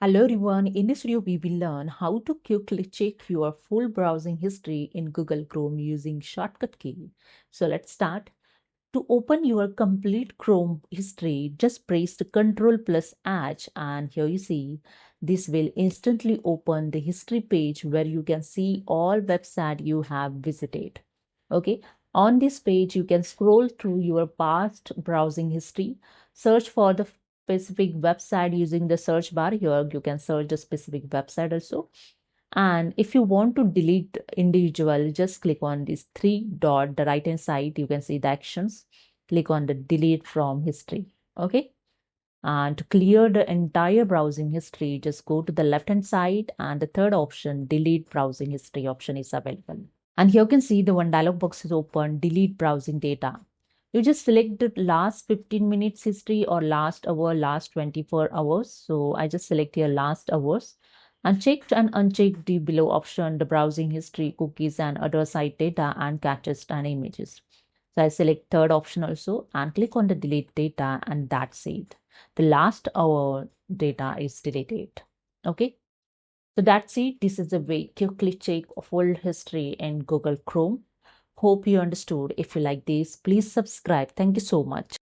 Hello everyone, in this video we will learn how to quickly check your full browsing history in Google Chrome using shortcut key. So let's start. To open your complete Chrome history, just press the Ctrl plus H and here you see this will instantly open the history page where you can see all websites you have visited. Okay, on this page you can scroll through your past browsing history, search for the specific website using the search bar. Here you can search the specific website also, and if you want to delete individual, just click on this three dot, the right hand side, you can see the actions. Click on the delete from history. Okay. And to clear the entire browsing history, just go to the left hand side and the third option, delete browsing history option is available. And here you can see the one dialog box is open, delete browsing data. You just select the last 15 minutes history or last hour, last 24 hours. So I just select here last hours and check and uncheck the below option, the browsing history, cookies and other site data and caches and images. So I select third option also and click on the delete data and that's it. The last hour data is deleted. Okay. So that's it. This is a way to quickly check full history in Google Chrome. Hope you understood. If you like this, please subscribe. Thank you so much.